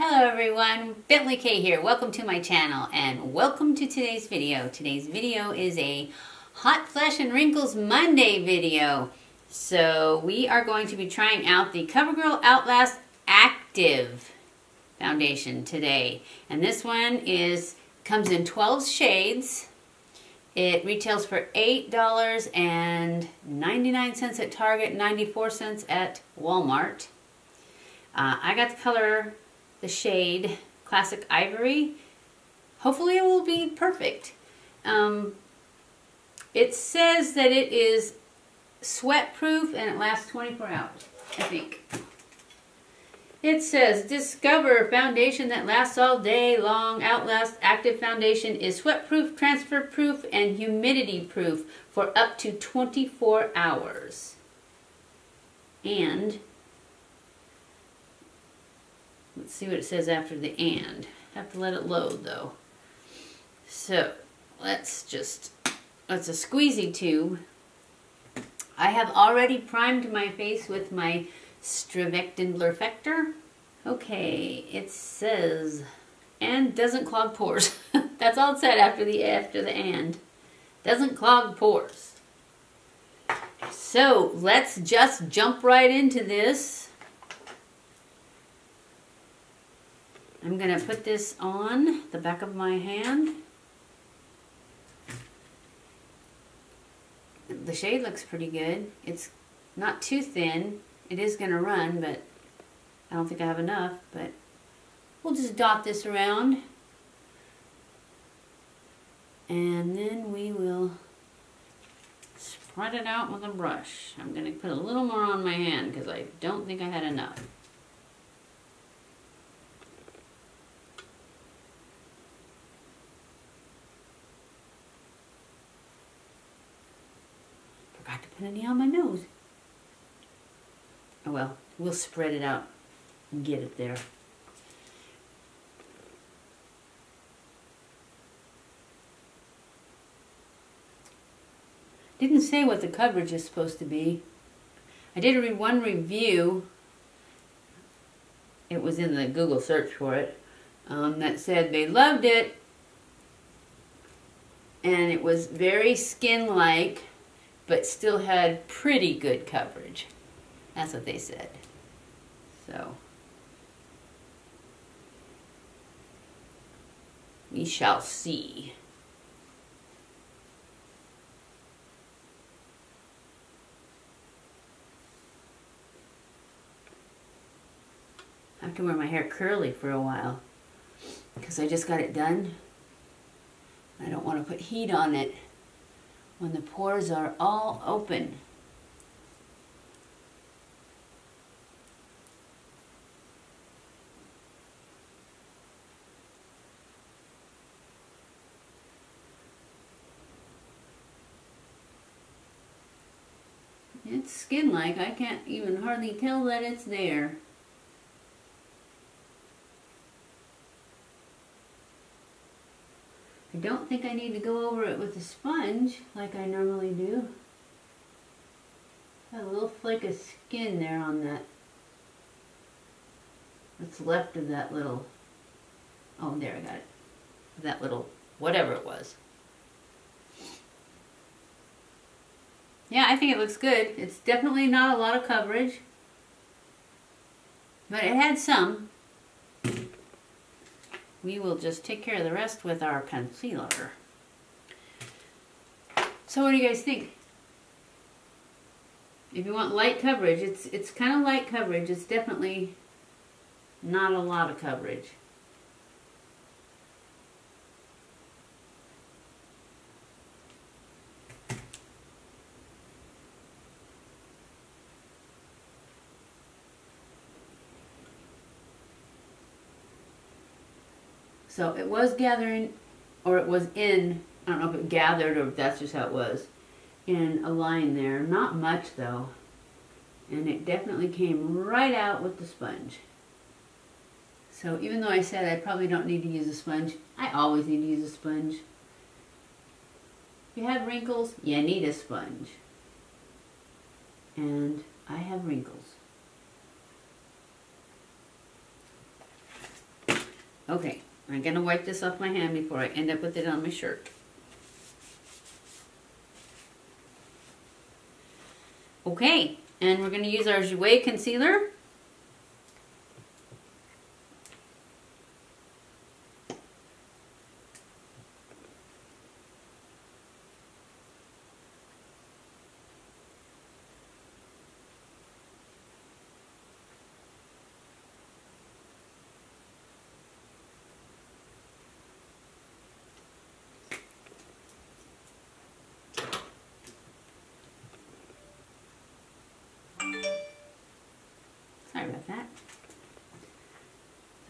Hello everyone, BentlyK here. Welcome to my channel and welcome to today's video. Today's video is a Hot Flesh and Wrinkles Monday video. So we are going to be trying out the CoverGirl Outlast Active foundation today. And this one comes in 12 shades. It retails for $8.99 at Target, 94 cents at Walmart. I got the shade Classic Ivory. Hopefully it will be perfect. It says that it is sweat proof and it lasts 24 hours, I think. It says, discover foundation that lasts all day long. Outlast Active Foundation is sweat proof, transfer proof, and humidity proof for up to 24 hours. And let's see what it says after the and. Have to let it load though. So let's a squeezy tube. I have already primed my face with my StriVectin Blurfector. Okay, it says, and doesn't clog pores. That's all it said after the and. Doesn't clog pores. So let's just jump right into this. I'm going to put this on the back of my hand. The shade looks pretty good. It's not too thin. It is going to run, but I don't think I have enough. But we'll just dot this around. And then we will spread it out with a brush. I'm going to put a little more on my hand because I don't think I had enough. Forgot to put any on my nose. Oh well, we'll spread it out and get it there. Didn't say what the coverage is supposed to be. I did read one review. It was in the Google search for it. That said they loved it. And it was very skin-like, but still had pretty good coverage. That's what they said. So we shall see. I have to wear my hair curly for a while because I just got it done. I don't want to put heat on it when the pores are all open. It's skin-like. I can't even hardly tell that it's there. I don't think I need to go over it with a sponge like I normally do. Got a little flake of skin there on that. What's left of that little, oh there I got it. That little, whatever it was. Yeah, I think it looks good. It's definitely not a lot of coverage, but it had some. We will just take care of the rest with our concealer. So what do you guys think? If you want light coverage, it's kind of light coverage. It's definitely not a lot of coverage. So it was gathering, or it was in, I don't know if it gathered or if that's just how it was, in a line there. Not much though. And it definitely came right out with the sponge. So even though I said I probably don't need to use a sponge, I always need to use a sponge. If you have wrinkles, you need a sponge. And I have wrinkles. Okay, I'm going to wipe this off my hand before I end up with it on my shirt. Okay, and we're going to use our Jouer concealer. Sorry about that.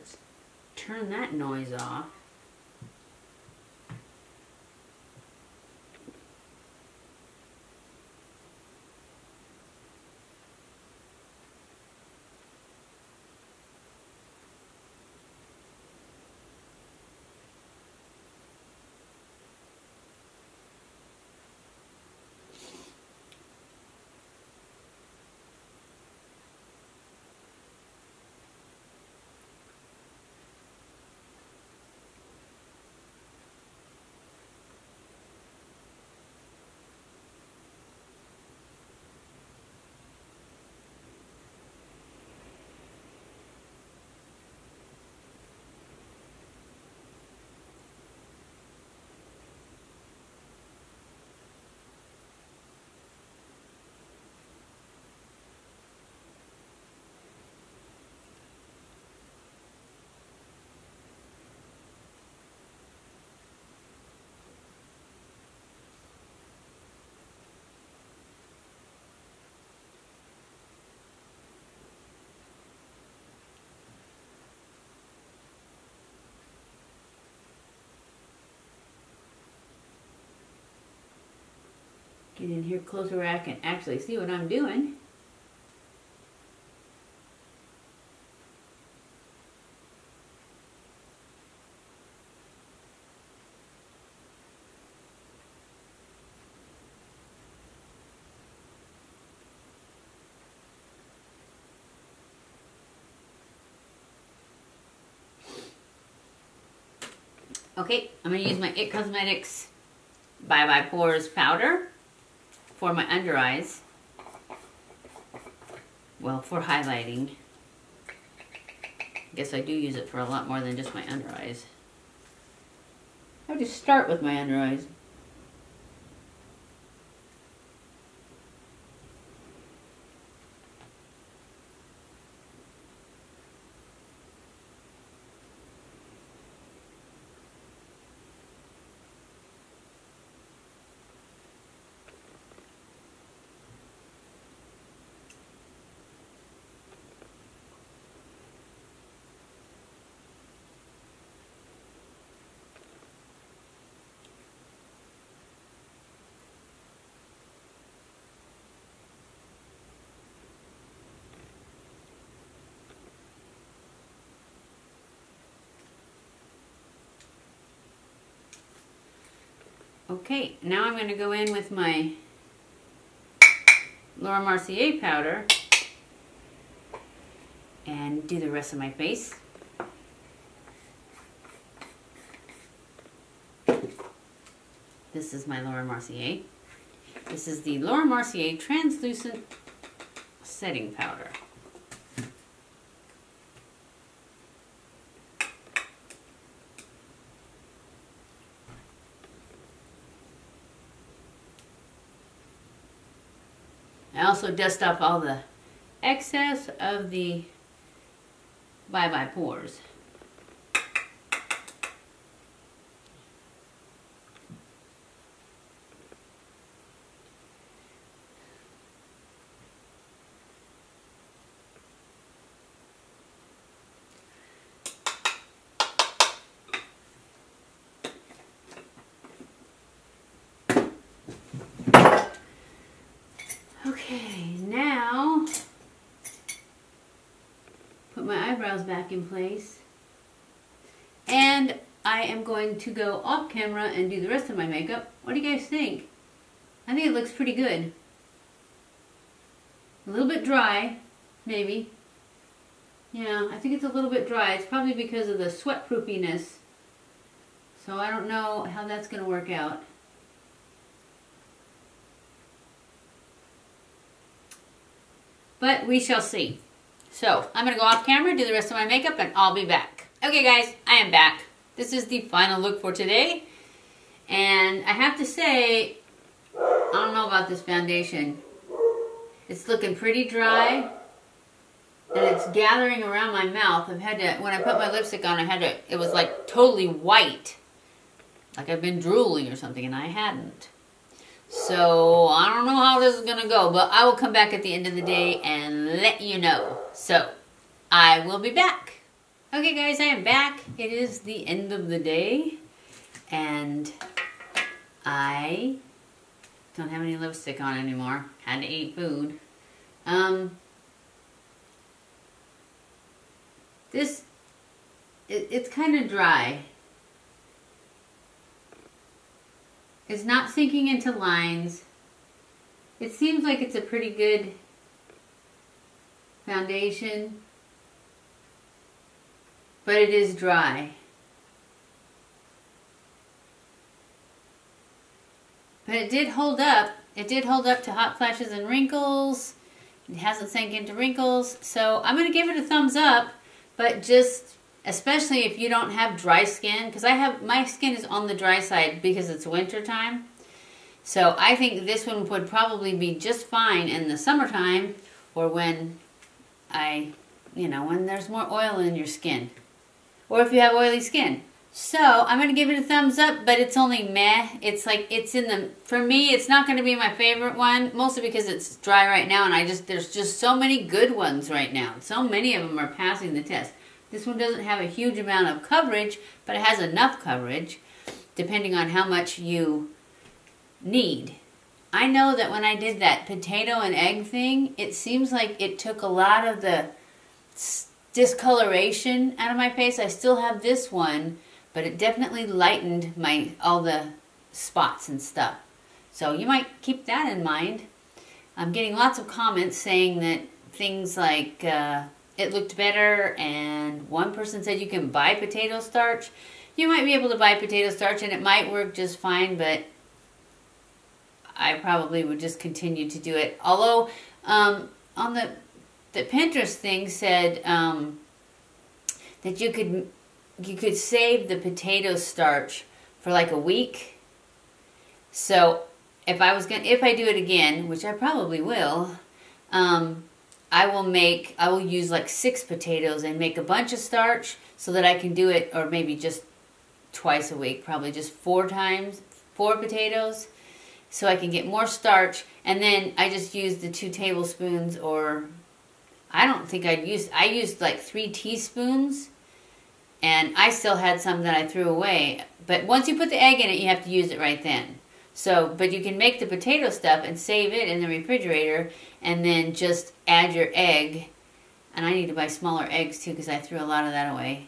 Just turn that noise off. Get in here closer where I can actually see what I'm doing. Okay, I'm going to use my It Cosmetics Bye Bye Pores powder for my under eyes. Well, for highlighting. I guess I do use it for a lot more than just my under eyes. I just start with my under eyes. Okay, now I'm going to go in with my Laura Mercier powder and do the rest of my face. This is my Laura Mercier. This is the Laura Mercier Translucent Setting Powder. I also dust off all the excess of the Bye Bye Pores. Okay, now put my eyebrows back in place, and I am going to go off camera and do the rest of my makeup. What do you guys think? I think it looks pretty good. A little bit dry, maybe. Yeah, I think it's a little bit dry. It's probably because of the sweat proofiness. So I don't know how that's going to work out. But we shall see. So I'm going to go off camera, do the rest of my makeup, and I'll be back. Okay guys, I am back. This is the final look for today. And I have to say, I don't know about this foundation. It's looking pretty dry. And it's gathering around my mouth. I've had to, when I put my lipstick on, it was like totally white. Like I've been drooling or something, and I hadn't. So, I don't know how this is going to go, but I will come back at the end of the day and let you know. So, I will be back. Okay guys, I am back. It is the end of the day, and I don't have any lipstick on anymore. Had to eat food. It's kind of dry. It's not sinking into lines. It seems like it's a pretty good foundation, but it is dry. But it did hold up. It did hold up to hot flashes and wrinkles. It hasn't sank into wrinkles. So I'm going to give it a thumbs up, but just especially if you don't have dry skin, because my skin is on the dry side because it's winter time. So I think this one would probably be just fine in the summertime, or when when there's more oil in your skin, or if you have oily skin. So I'm going to give it a thumbs up, but it's only meh. It's like, for me, it's not going to be my favorite one, mostly because it's dry right now, and there's just so many good ones right now. So many of them are passing the test. This one doesn't have a huge amount of coverage, but it has enough coverage, depending on how much you need. I know that when I did that potato and egg thing, it seems like it took a lot of the discoloration out of my face. I still have this one, but it definitely lightened all the spots and stuff. So you might keep that in mind. I'm getting lots of comments saying that things like it looked better, and one person said you can buy potato starch. You might be able to buy potato starch and it might work just fine, but I probably would just continue to do it. Although on the Pinterest thing said that you could save the potato starch for like a week. So if I do it again, which I probably will, I will use like 6 potatoes and make a bunch of starch so that I can do it, or maybe just twice a week, probably just 4 potatoes, so I can get more starch. And then I just use the 2 tablespoons, or I used like 3 teaspoons, and I still had some that I threw away. But once you put the egg in it, you have to use it right then. So, but you can make the potato stuff and save it in the refrigerator, and then just add your egg. And I need to buy smaller eggs too, because I threw a lot of that away.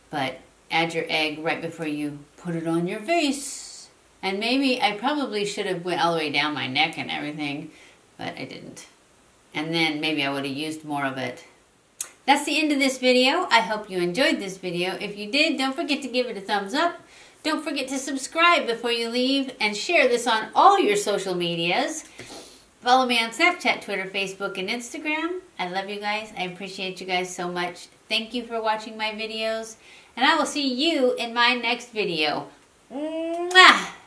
But add your egg right before you put it on your face. And maybe I probably should have went all the way down my neck and everything, but I didn't. And then maybe I would have used more of it. That's the end of this video. I hope you enjoyed this video. If you did, don't forget to give it a thumbs up. Don't forget to subscribe before you leave, and share this on all your social medias. Follow me on Snapchat, Twitter, Facebook, and Instagram. I love you guys. I appreciate you guys so much. Thank you for watching my videos, and I will see you in my next video. Mwah!